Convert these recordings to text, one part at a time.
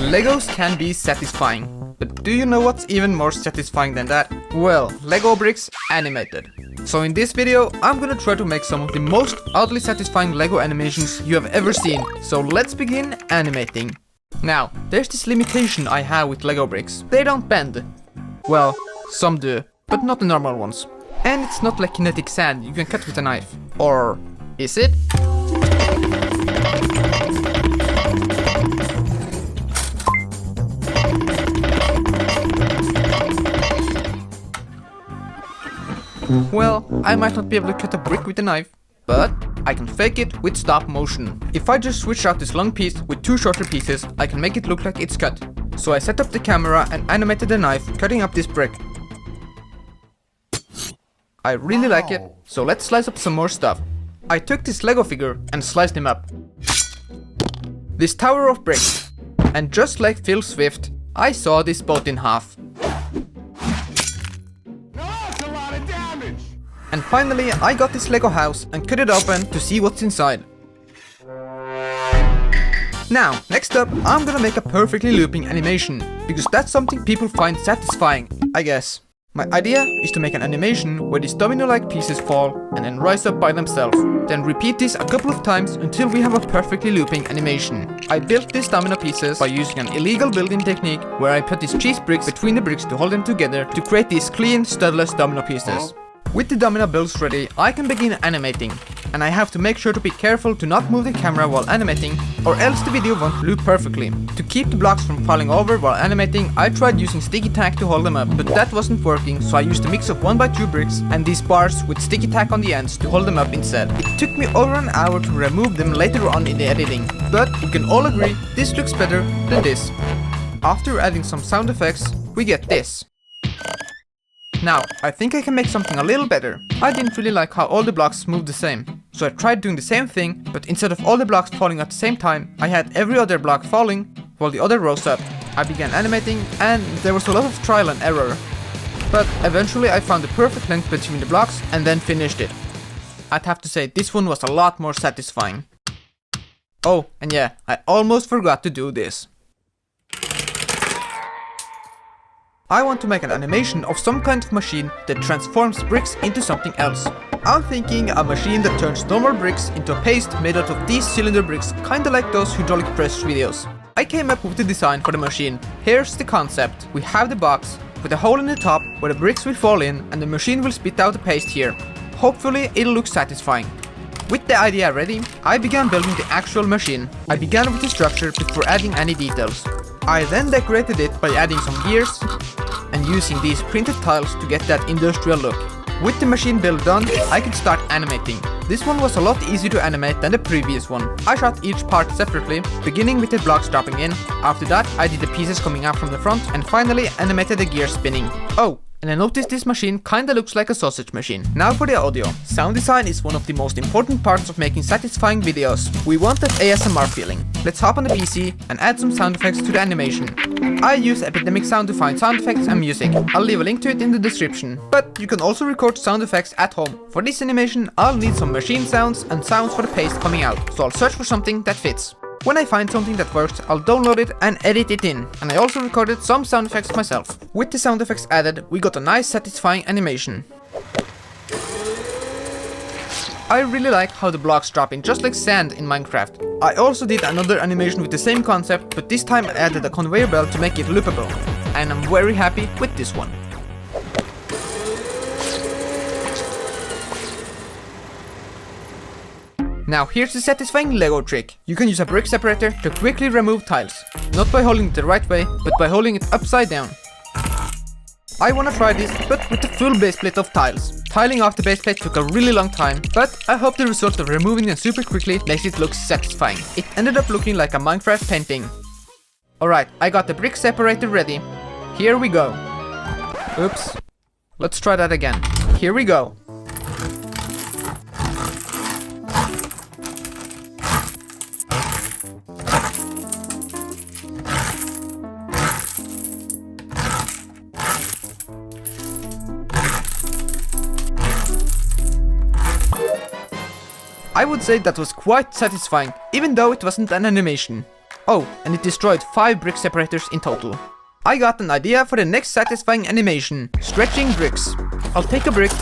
Legos can be satisfying, but do you know what's even more satisfying than that? Well, Lego bricks animated. So in this video, I'm gonna try to make some of the most oddly satisfying Lego animations you have ever seen. So let's begin animating. Now, there's this limitation I have with Lego bricks. They don't bend. Well, some do, but not the normal ones. And it's not like kinetic sand you can cut with a knife. Or is it? Well, I might not be able to cut a brick with a knife, but I can fake it with stop motion. If I just switch out this long piece with two shorter pieces, I can make it look like it's cut. So I set up the camera and animated the knife cutting up this brick. I really like it, so let's slice up some more stuff. I took this Lego figure and sliced him up. This tower of bricks. And just like Phil Swift, I saw this boat in half. And finally, I got this Lego house and cut it open to see what's inside. Now, next up, I'm gonna make a perfectly looping animation, because that's something people find satisfying, I guess. My idea is to make an animation where these domino-like pieces fall and then rise up by themselves. Then repeat this a couple of times until we have a perfectly looping animation. I built these domino pieces by using an illegal building technique where I put these cheese bricks between the bricks to hold them together to create these clean, studless domino pieces. With the domino builds ready, I can begin animating. And I have to make sure to be careful to not move the camera while animating, or else the video won't loop perfectly. To keep the blocks from falling over while animating, I tried using sticky tack to hold them up, but that wasn't working, so I used a mix of 1x2 bricks and these bars with sticky tack on the ends to hold them up instead. It took me over an hour to remove them later on in the editing, but we can all agree this looks better than this. After adding some sound effects, we get this. Now, I think I can make something a little better. I didn't really like how all the blocks moved the same. So I tried doing the same thing, but instead of all the blocks falling at the same time, I had every other block falling, while the other rose up. I began animating, and there was a lot of trial and error. But eventually I found the perfect length between the blocks, and then finished it. I'd have to say this one was a lot more satisfying. Oh, and yeah, I almost forgot to do this. I want to make an animation of some kind of machine that transforms bricks into something else. I'm thinking a machine that turns normal bricks into a paste made out of these cylinder bricks, kinda like those hydraulic press videos. I came up with the design for the machine. Here's the concept. We have the box with a hole in the top where the bricks will fall in and the machine will spit out the paste here. Hopefully it'll look satisfying. With the idea ready, I began building the actual machine. I began with the structure before adding any details. I then decorated it by adding some gears and using these printed tiles to get that industrial look. With the machine build done, I could start animating. This one was a lot easier to animate than the previous one. I shot each part separately, beginning with the blocks dropping in. After that, I did the pieces coming out from the front and finally animated the gears spinning. Oh, and I noticed this machine kinda looks like a sausage machine. Now for the audio. Sound design is one of the most important parts of making satisfying videos. We want that ASMR feeling. Let's hop on the PC and add some sound effects to the animation. I use Epidemic Sound to find sound effects and music. I'll leave a link to it in the description. But you can also record sound effects at home. For this animation, I'll need some machine sounds and sounds for the paste coming out. So I'll search for something that fits. When I find something that works, I'll download it and edit it in. And I also recorded some sound effects myself. With the sound effects added, we got a nice satisfying animation. I really like how the blocks drop in just like sand in Minecraft. I also did another animation with the same concept, but this time I added a conveyor belt to make it loopable. And I'm very happy with this one. Now here's the satisfying Lego trick. You can use a brick separator to quickly remove tiles. Not by holding it the right way, but by holding it upside down. I wanna try this, but with the full base plate of tiles. Tiling off the base plate took a really long time, but I hope the result of removing them super quickly makes it look satisfying. It ended up looking like a Minecraft painting. Alright, I got the brick separator ready. Here we go. Oops. Let's try that again. Here we go. I would say that was quite satisfying, even though it wasn't an animation. Oh, and it destroyed 5 brick separators in total. I got an idea for the next satisfying animation, stretching bricks. I'll take a brick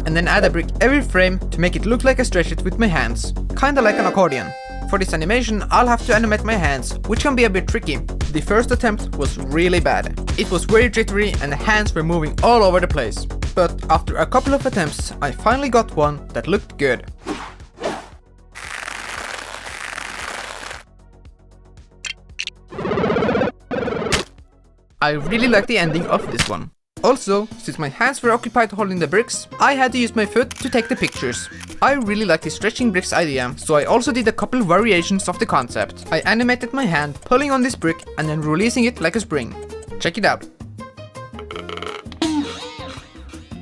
and then add a brick every frame to make it look like I stretch it with my hands, kinda like an accordion. For this animation, I'll have to animate my hands, which can be a bit tricky. The first attempt was really bad. It was very jittery and the hands were moving all over the place. But after a couple of attempts, I finally got one that looked good. I really like the ending of this one. Also, since my hands were occupied holding the bricks, I had to use my foot to take the pictures. I really like the stretching bricks idea, so I also did a couple variations of the concept. I animated my hand pulling on this brick and then releasing it like a spring. Check it out.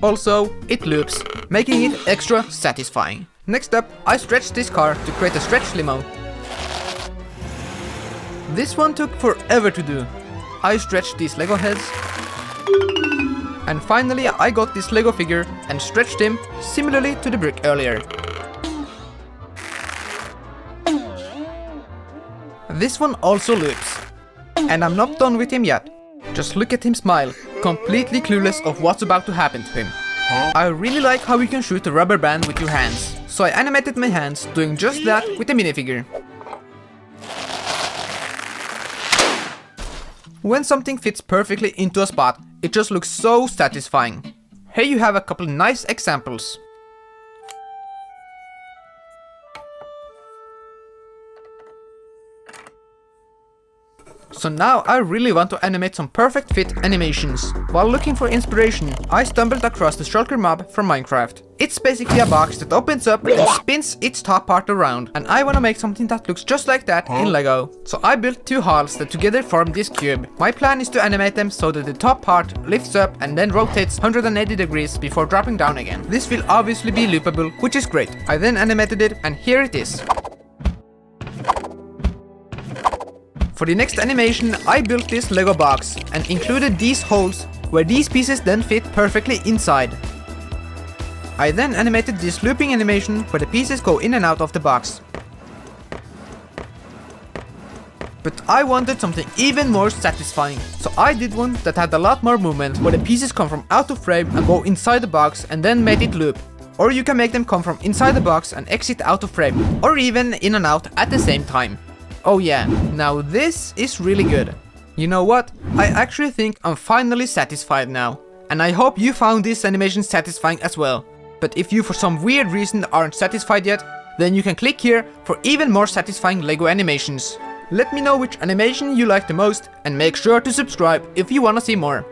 Also, it loops, making it extra satisfying. Next up, I stretched this car to create a stretch limo. This one took forever to do. I stretched these Lego heads. And finally I got this Lego figure and stretched him similarly to the brick earlier. This one also loops. And I'm not done with him yet. Just look at him smile, completely clueless of what's about to happen to him. I really like how you can shoot a rubber band with your hands, so I animated my hands doing just that with the minifigure. When something fits perfectly into a spot, it just looks so satisfying. Here you have a couple nice examples. So now I really want to animate some perfect fit animations. While looking for inspiration, I stumbled across the shulker mob from Minecraft. It's basically a box that opens up and spins its top part around, and I want to make something that looks just like that in Lego. So I built 2 halves that together form this cube. My plan is to animate them so that the top part lifts up and then rotates 180 degrees before dropping down again. This will obviously be loopable, which is great. I then animated it and here it is. For the next animation, I built this Lego box and included these holes where these pieces then fit perfectly inside. I then animated this looping animation where the pieces go in and out of the box. But I wanted something even more satisfying, so I did one that had a lot more movement where the pieces come from out of frame and go inside the box and then made it loop. Or you can make them come from inside the box and exit out of frame, or even in and out at the same time. Oh yeah, now this is really good. You know what? I actually think I'm finally satisfied now. And I hope you found this animation satisfying as well. But if you for some weird reason aren't satisfied yet, then you can click here for even more satisfying Lego animations. Let me know which animation you like the most and make sure to subscribe if you wanna see more.